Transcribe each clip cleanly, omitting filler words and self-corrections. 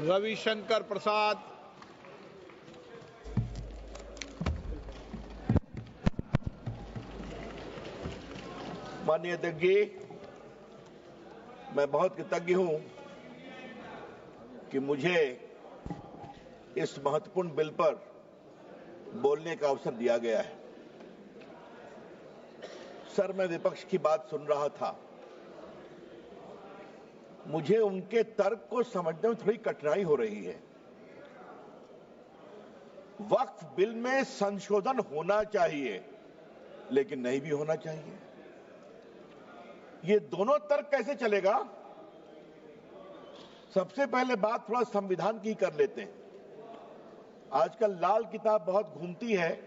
रविशंकर प्रसाद। माननीय अध्यक्ष जी, मैं बहुत कृतज्ञ हूं कि मुझे इस महत्वपूर्ण बिल पर बोलने का अवसर दिया गया है। सर, मैं विपक्ष की बात सुन रहा था। मुझे उनके तर्क को समझने में थोड़ी कठिनाई हो रही है। वक्फ बिल में संशोधन होना चाहिए, लेकिन नहीं भी होना चाहिए। ये दोनों तर्क कैसे चलेगा? सबसे पहले बात थोड़ा संविधान की कर लेते हैं। आजकल लाल किताब बहुत घूमती है।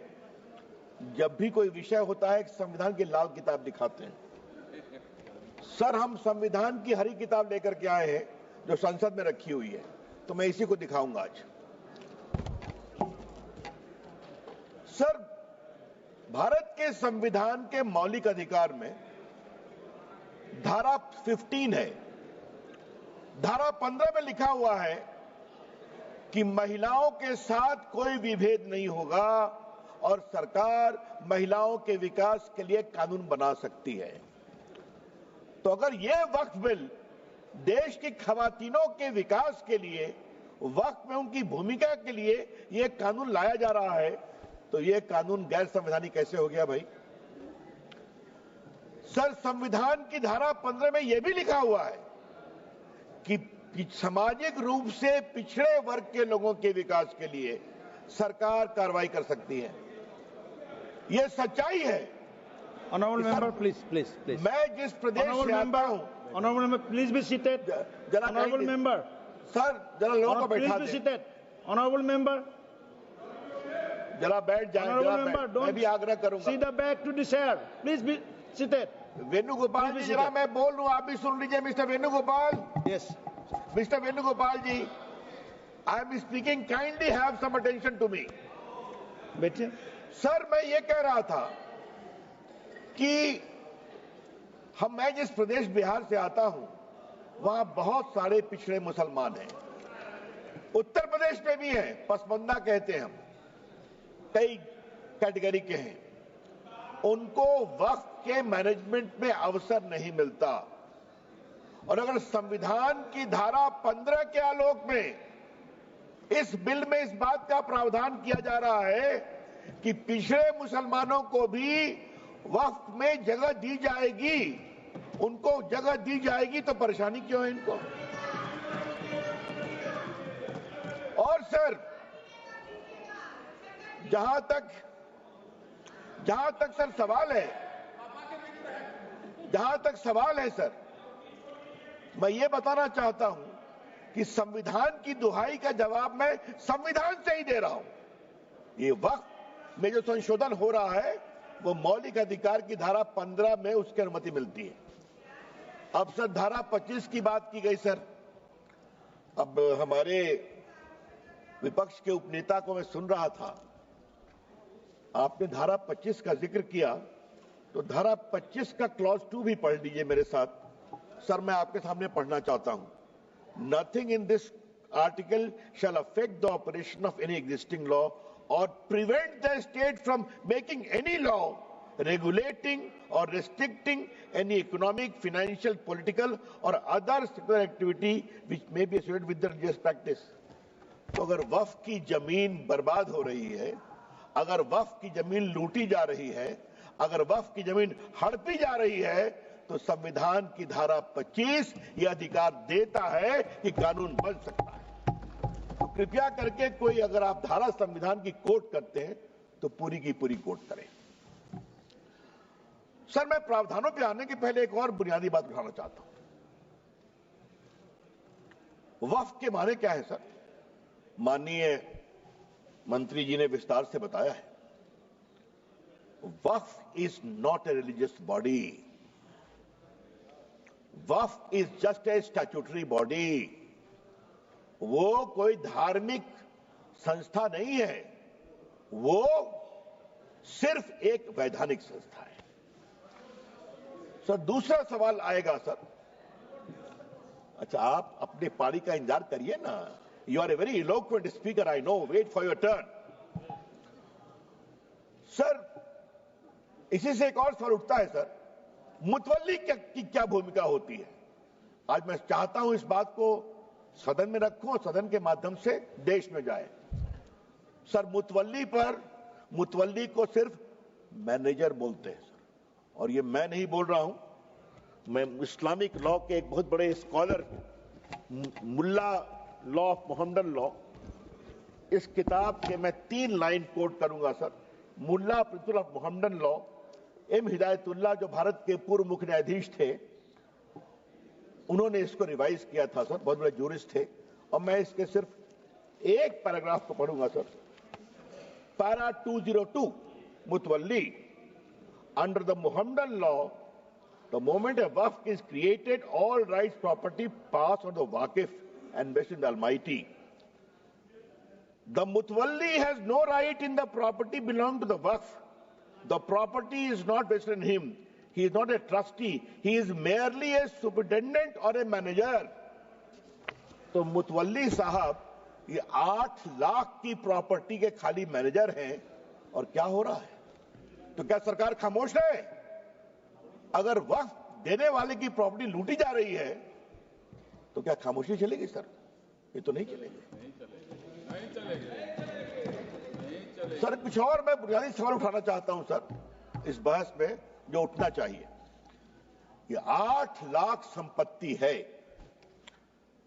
जब भी कोई विषय होता है, संविधान की लाल किताब दिखाते हैं। सर, हम संविधान की हरी किताब लेकर के आए हैं जो संसद में रखी हुई है, तो मैं इसी को दिखाऊंगा आज। सर, भारत के संविधान के मौलिक अधिकार में धारा 15 है। धारा 15 में लिखा हुआ है कि महिलाओं के साथ कोई विभेद नहीं होगा और सरकार महिलाओं के विकास के लिए कानून बना सकती है। तो अगर यह वक्फ बिल देश की खवातीनों के विकास के लिए, वक्फ में उनकी भूमिका के लिए यह कानून लाया जा रहा है, तो यह कानून गैर संवैधानिक कैसे हो गया भाई? सर, संविधान की धारा 15 में यह भी लिखा हुआ है कि सामाजिक रूप से पिछड़े वर्ग के लोगों के विकास के लिए सरकार कार्रवाई कर सकती है। यह सच्चाई है। Honorable member, please. मैं जिस प्रदेश से आता हूं, Honorable member, please be seated. Honorable member, sir जरा लोगों को बैठा please be seated. Honorable member, जरा बैठ जाए। Honorable member, मैं भी आग्रह करूंगा। see the back to the chair. Please be seated. Venugopal जी, जरा मैं बोल रहा हूं, आप भी सुन लीजिए। Mister Venugopal, Yes. Mister Venugopal ji, I am speaking, kindly have some attention to me. बैठिए। सर, मैं ये कह रहा था कि मैं जिस प्रदेश बिहार से आता हूं, वहां बहुत सारे पिछड़े मुसलमान हैं। उत्तर प्रदेश में भी हैं, पसमंदा कहते हैं हम, कई कैटेगरी के हैं। उनको वक्फ के मैनेजमेंट में अवसर नहीं मिलता। और अगर संविधान की धारा 15 के आलोक में इस बिल में इस बात का प्रावधान किया जा रहा है कि पिछड़े मुसलमानों को भी वक्फ में जगह दी जाएगी, उनको जगह दी जाएगी, तो परेशानी क्यों है इनको? और सर, जहां तक सर सवाल है सर, मैं ये बताना चाहता हूं कि संविधान की दुहाई का जवाब मैं संविधान से ही दे रहा हूं। ये वक्फ में जो संशोधन हो रहा है वो मौलिक अधिकार की धारा 15 में उसकी अनुमति मिलती है। अब सर, धारा 25 की बात की गई। सर, अब हमारे विपक्ष के उपनेता को मैं सुन रहा था, आपने धारा 25 का जिक्र किया, तो धारा 25 का क्लॉज 2 भी पढ़ लीजिए मेरे साथ। सर, मैं आपके सामने पढ़ना चाहता हूं। Nothing in this article shall affect the operation of any existing law or prevent the state from making any law regulating or restricting any economic, financial, political or other secular activity which may be associated with the religious practice। तो अगर वक्फ की जमीन बर्बाद हो रही है, अगर वक्फ की जमीन लूटी जा रही है, अगर वक्फ की जमीन हड़पी जा रही है, तो संविधान की धारा 25 यह अधिकार देता है कि कानून बन सकता है। तो कृपया करके कोई अगर आप धारा संविधान की कोट करते हैं तो पूरी की पूरी कोट करें। सर, मैं प्रावधानों पे आने के पहले एक और बुनियादी बात उठाना चाहता हूं। वक्फ के माने क्या है सर? माननीय मंत्री जी ने विस्तार से बताया है। Waqf is not a religious body. Waqf is just a statutory body. वो कोई धार्मिक संस्था नहीं है, वो सिर्फ एक वैधानिक संस्था है। सर, दूसरा सवाल आएगा सर, अच्छा आप अपने पारी का इंतजार करिए ना, You are a very eloquent speaker, I know. Wait for your turn. Sir, इसी से एक और सवाल उठता है सर, मुतवल्ली की क्या भूमिका होती है? आज मैं चाहता हूं इस बात को सदन में रखूं और सदन के माध्यम से देश में जाए। सर, मुतवल्ली को सिर्फ मैनेजर बोलते हैं सर, और ये मैं नहीं बोल रहा हूं, मैं इस्लामिक लॉ के एक बहुत बड़े scholar, Mulla law of Mohammedan law, इस किताब के मैं 3 लाइन कोट करूंगा sir. Mulla principle of Mohammedan law, M Hidayatullah जो भारत के पूर्व मुख्य न्यायाधीश थे, उन्होंने इसको रिवाइज किया था सर, बहुत बड़े जूरिस्ट थे, और मैं इसके सिर्फ एक पैराग्राफ को पढ़ूंगा sir. Para 202, mutawalli, under the Mohammedan law, the moment a waqf is created, all rights property pass on the waqif and vested in the Almighty. The mutawalli has no right in the property belonging to the waqf. The property is not vested in him. He is not a trustee. He is merely a superintendent or a manager. तो मुतवल्ली साहब ये 8 लाख की property के खाली manager हैं, और क्या हो रहा है? तो क्या सरकार खामोश है? अगर वक्फ देने वाले की प्रॉपर्टी लूटी जा रही है तो क्या खामोशी चलेगी सर? ये तो नहीं चलेगी। सर, कुछ और मैं बुनियादी सवाल उठाना चाहता हूं सर इस बहस में, जो उठना चाहिए। ये 8 लाख संपत्ति है,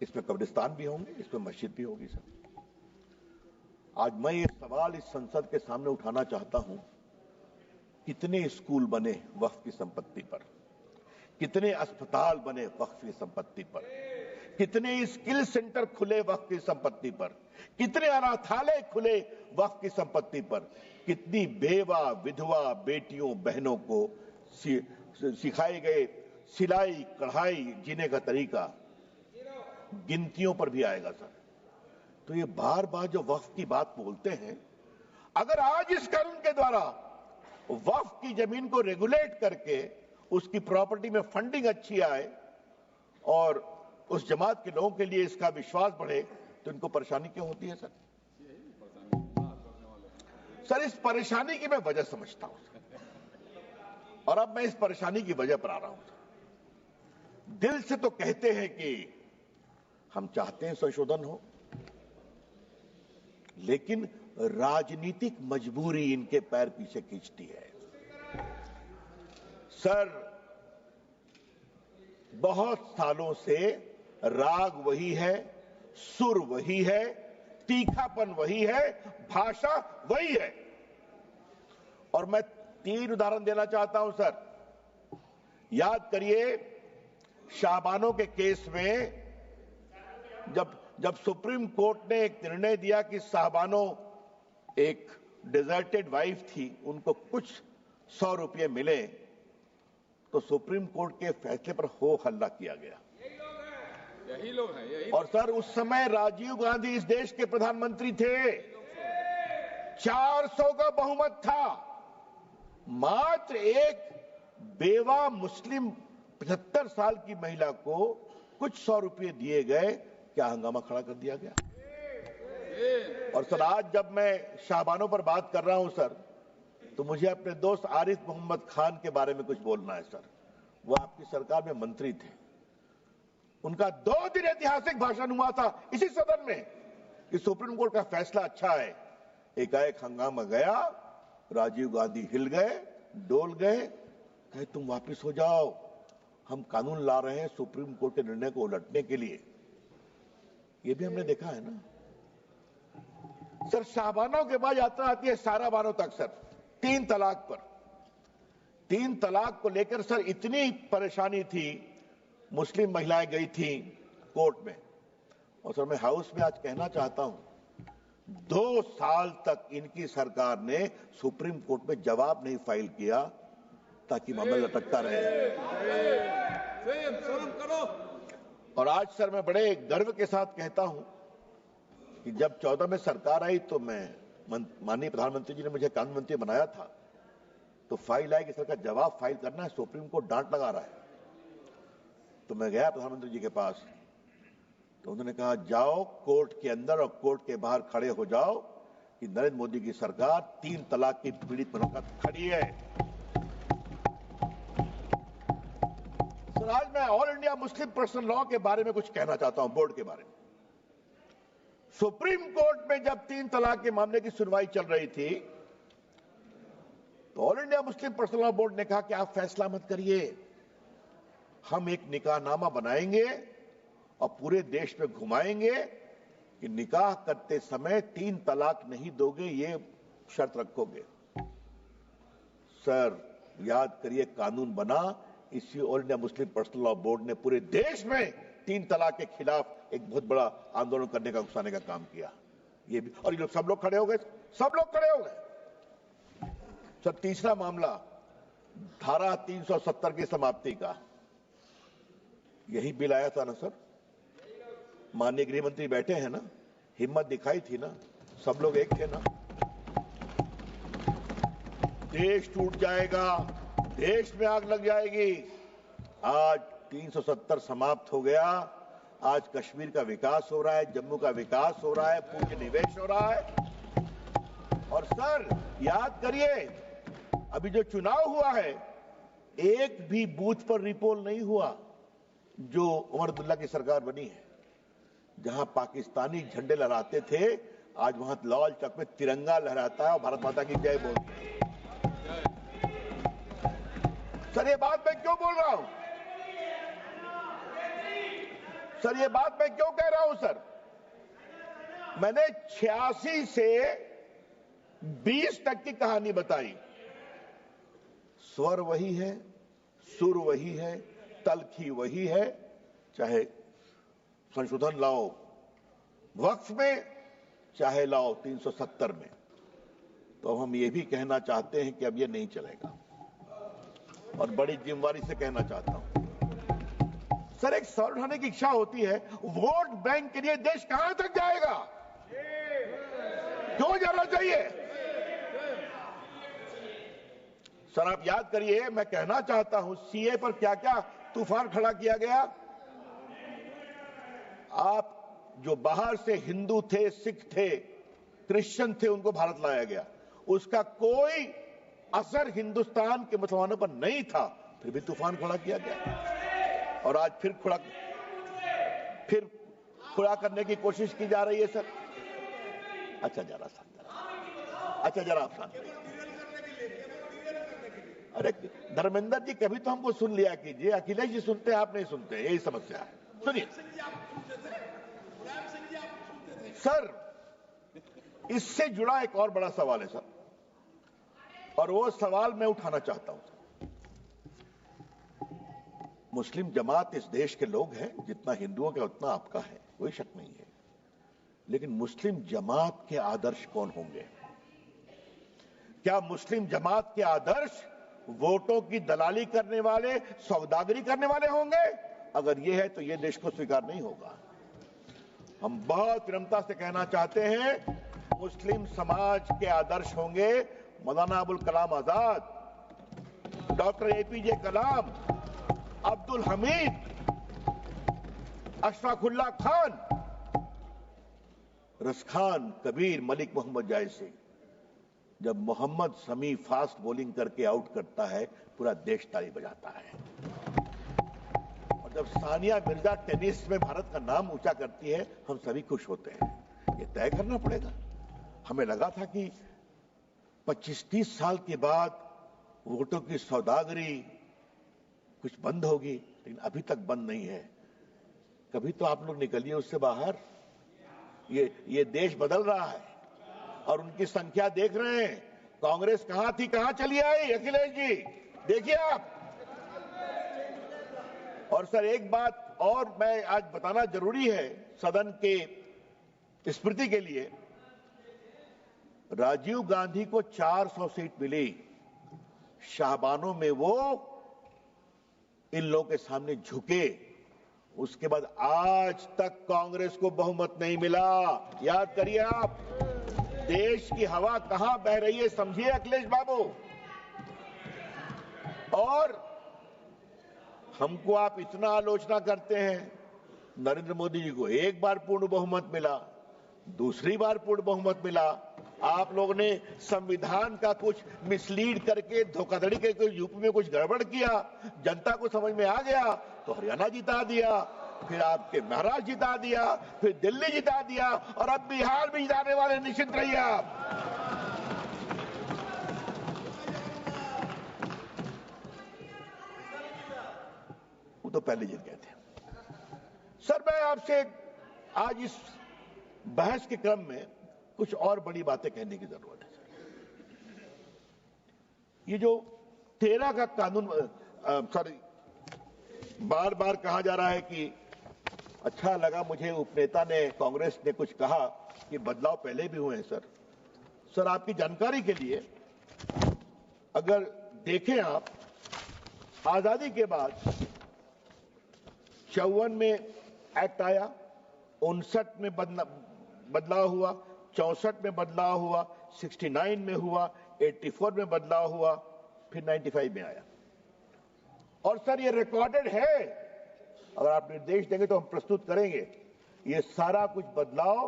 इसमें कब्रिस्तान भी होंगे, इसमें मस्जिद भी होगी सर। आज मैं ये सवाल इस संसद के सामने उठाना चाहता हूं, कितने स्कूल बने वक्फ की संपत्ति पर, कितने अस्पताल बने वक्फ की संपत्ति पर, कितने स्किल सेंटर खुले वक्फ की संपत्ति पर, कितने अनाथालय खुले वक्फ की संपत्ति पर, कितनी बेवा विधवा बेटियों बहनों को सिखाए गए सिलाई कढ़ाई जीने का तरीका, गिनतियों पर भी आएगा सर। तो ये बार बार जो वक्फ की बात बोलते हैं, अगर आज इस कानून के द्वारा वक्फ की जमीन को रेगुलेट करके उसकी प्रॉपर्टी में फंडिंग अच्छी आए और उस जमात के लोगों के लिए इसका विश्वास बढ़े, तो इनको परेशानी क्यों होती है सर? सर, इस परेशानी की मैं वजह समझता हूं, और अब मैं इस परेशानी की वजह पर आ रहा हूं। दिल से तो कहते हैं कि हम चाहते हैं संशोधन हो, लेकिन राजनीतिक मजबूरी इनके पैर पीछे खींचती है। सर, बहुत सालों से राग वही है, सुर वही है, तीखापन वही है, भाषा वही है। और मैं 3 उदाहरण देना चाहता हूं सर। याद करिए, शाहबानो के केस में जब सुप्रीम कोर्ट ने एक निर्णय दिया कि शाहबानो एक डिजर्टेड वाइफ थी, उनको कुछ 100 रुपये मिले, तो सुप्रीम कोर्ट के फैसले पर हो हल्ला किया गया। यही लोग हैं। और सर, उस समय राजीव गांधी इस देश के प्रधानमंत्री थे, 400 का बहुमत था, मात्र एक बेवा मुस्लिम 75 साल की महिला को कुछ 100 रुपये दिए गए, क्या हंगामा खड़ा कर दिया गया। और सर, आज जब मैं शाहबानों पर बात कर रहा हूं सर, तो मुझे अपने दोस्त आरिफ मोहम्मद खान के बारे में कुछ बोलना है सर। वो आपकी सरकार में मंत्री थे, उनका 2 दिन ऐतिहासिक भाषण हुआ था इसी सदन में कि सुप्रीम कोर्ट का फैसला अच्छा है। एकाएक हंगामा गया, राजीव गांधी हिल गए, डोल गए, कहे तुम वापिस हो जाओ, हम कानून ला रहे हैं सुप्रीम कोर्ट के निर्णय को उलटने के लिए। ये भी हमने देखा है ना सर। शाहबानों के बाद यात्रा आती है साराबानों तक सर, 3 तलाक पर। 3 तलाक को लेकर सर इतनी परेशानी थी, मुस्लिम महिलाएं गई थी कोर्ट में, और सर मैं हाउस में आज कहना चाहता हूं, 2 साल तक इनकी सरकार ने सुप्रीम कोर्ट में जवाब नहीं फाइल किया, ताकि मामला लटकता रहे। और आज सर मैं बड़े गर्व के साथ कहता हूं कि जब 14 में सरकार आई, तो माननीय प्रधानमंत्री जी ने मुझे कानून मंत्री बनाया था, तो फाइल आई कि सरकार जवाब फाइल करना है, सुप्रीम कोर्ट डांट लगा रहा है। तो मैं गया प्रधानमंत्री जी के पास, तो तो उन्होंने कहा जाओ कोर्ट के अंदर और कोर्ट के बाहर खड़े हो जाओ कि नरेंद्र मोदी की सरकार 3 तलाक की पीड़ित बनकर खड़ी है। सर, आज मैं all India Muslim personal law के बारे में कुछ कहना चाहता हूं, बोर्ड के बारे में। सुप्रीम कोर्ट में जब 3 तलाक के मामले की सुनवाई चल रही थी तो all India Muslim personal law board ने कहा कि आप फैसला मत करिए, हम एक निकाहनामा बनाएंगे और पूरे देश में घुमाएंगे कि निकाह करते समय 3 तलाक नहीं दोगे, ये शर्त रखोगे। सर, याद करिए, कानून बना, इसी all India Muslim personal law board ने पूरे देश में 3 तलाक के खिलाफ एक बहुत बड़ा आंदोलन करने का, उकसाने का काम किया। ये भी, और ये लोग सब लोग खड़े हो गए, सब लोग खड़े हो गए। सर, तीसरा मामला धारा 370 की समाप्ति का, यही बिल आया था ना सर, माननीय गृह मंत्री बैठे हैं ना, हिम्मत दिखाई थी ना, सब लोग एक थे ना। देश टूट जाएगा, देश में आग लग जाएगी। आज 370 समाप्त हो गया, आज कश्मीर का विकास हो रहा है, जम्मू का विकास हो रहा है, पूंजी निवेश हो रहा है। और सर, याद करिए, अभी जो चुनाव हुआ है, एक भी बूथ पर रिपोल नहीं हुआ जो उमर अब्दुल्ला की सरकार बनी है। जहां पाकिस्तानी झंडे लहराते थे, आज वहां लाल चौक में तिरंगा लहराता है और भारत माता की जय बोलते हैं। सर, ये बात मैं क्यों बोल रहा हूं? सर, ये बात मैं क्यों कह रहा हूं? सर, मैंने 86 से 20 तक की कहानी बताई। स्वर वही है, सुर वही है, तलखी वही है, चाहे संशोधन लाओ वक्फ में, चाहे लाओ 370 में। तो हम ये भी कहना चाहते हैं कि अब ये नहीं चलेगा, और बड़ी जिम्मेदारी से कहना चाहता हूं। सर, एक सवाल उठाने की इच्छा होती है, वोट बैंक के लिए देश कहां तक जाएगा? क्यों जाना चाहिए? सर, आप याद करिए, मैं कहना चाहता हूं, सीए पर क्या क्या तूफान खड़ा किया गया। आप जो बाहर से हिंदू थे, सिख थे, क्रिश्चियन थे, उनको भारत लाया गया, उसका कोई असर हिंदुस्तान के मुसलमानों पर नहीं था, फिर भी तूफान खड़ा किया गया। और आज फिर खड़ा करने की कोशिश की जा रही है। सर, अच्छा जरा आप शांत रहिए। अरे धर्मेंद्र जी, कभी तो हमको सुन लिया कीजिए। अखिलेश जी सुनते हैं, आप नहीं सुनते, यही समस्या है। सुनिए सर, इससे जुड़ा एक और बड़ा सवाल है सर, और वो सवाल मैं उठाना चाहता हूं। मुस्लिम जमात इस देश के लोग हैं, जितना हिंदुओं का उतना आपका है, कोई शक नहीं है। लेकिन मुस्लिम जमात के आदर्श कौन होंगे? क्या मुस्लिम जमात के आदर्श वोटों की दलाली करने वाले, सौदागरी करने वाले होंगे? अगर ये है तो ये देश को स्वीकार नहीं होगा। हम बहुत विनम्रता से कहना चाहते हैं, मुस्लिम समाज के आदर्श होंगे मौलाना अबुल कलाम आजाद, डॉक्टर एपीजे कलाम, अब्दुल हमीद, अशफाकुल्ला खान, रसखान, कबीर, मलिक मोहम्मद जायसी। जब मोहम्मद शमी फास्ट बॉलिंग करके आउट करता है, पूरा देश ताली बजाता है। और जब सानिया मिर्जा टेनिस में भारत का नाम ऊंचा करती है, हम सभी खुश होते हैं। ये तय करना पड़ेगा। हमें लगा था कि 25-30 साल के बाद वोटों की सौदागरी कुछ बंद होगी, लेकिन अभी तक बंद नहीं है। कभी तो आप लोग निकलिए उससे बाहर। ये देश बदल रहा है और उनकी संख्या देख रहे हैं। कांग्रेस कहां थी, कहां चली आई? अखिलेश जी, देखिए आप। और सर, एक बात और मैं आज बताना जरूरी है सदन के स्मृति के लिए। राजीव गांधी को 400 सीट मिली, शाहबानों में वो इन लोगों के सामने झुके। उसके बाद आज तक कांग्रेस को बहुमत नहीं मिला। याद करिए आप, देश की हवा कहां बह रही है, समझिए अखिलेश बाबू। और हमको आप इतना आलोचना करते हैं, नरेंद्र मोदी जी को एक बार पूर्ण बहुमत मिला, दूसरी बार पूर्ण बहुमत मिला। आप लोगों ने संविधान का कुछ मिसलीड करके धोखाधड़ी करके यूपी में कुछ गड़बड़ किया, जनता को समझ में आ गया तो हरियाणा जिता दिया, फिर आपके महाराष्ट्र जिता दिया, फिर दिल्ली जिता दिया और अब बिहार भी जिताने वाले, निश्चित रहिए आप। वो तो पहले जीत गए थे। सर, मैं आपसे आज इस बहस के क्रम में कुछ और बड़ी बातें कहने की जरूरत है। ये जो 13 का कानून, सॉरी, बार बार कहा जा रहा है कि अच्छा लगा मुझे उपनेता ने, कांग्रेस ने कुछ कहा कि बदलाव पहले भी हुए हैं। सर आपकी जानकारी के लिए अगर देखें आप, आजादी के बाद 54 में एक्ट आया, 59 में बदलाव हुआ, 64 में बदलाव हुआ, 69 में हुआ, 84 में बदलाव हुआ, फिर 95 में आया। और सर ये रिकॉर्डेड है, अगर आप निर्देश देंगे तो हम प्रस्तुत करेंगे। ये सारा कुछ बदलाव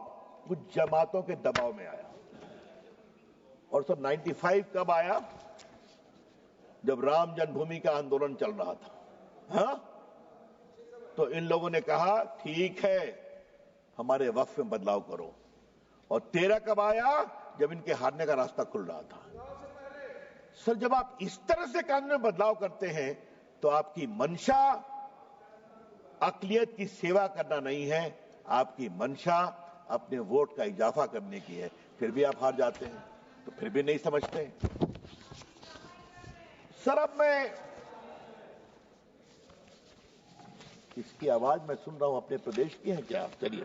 कुछ जमातों के दबाव में आया। और सर 95 कब आया? जब राम जन्मभूमि का आंदोलन चल रहा था। हाँ, तो इन लोगों ने कहा ठीक है, हमारे वक्फ में बदलाव करो। और 13 कब आया? जब इनके हारने का रास्ता खुल रहा था। सर जब आप इस तरह से कानून में बदलाव करते हैं तो आपकी मंशा अक़लियत की सेवा करना नहीं है, आपकी मंशा अपने वोट का इजाफा करने की है। फिर भी आप हार जाते हैं, तो फिर भी नहीं समझते। सर अब मैं इसकी आवाज मैं सुन रहा हूं, अपने प्रदेश की है क्या? चलिए।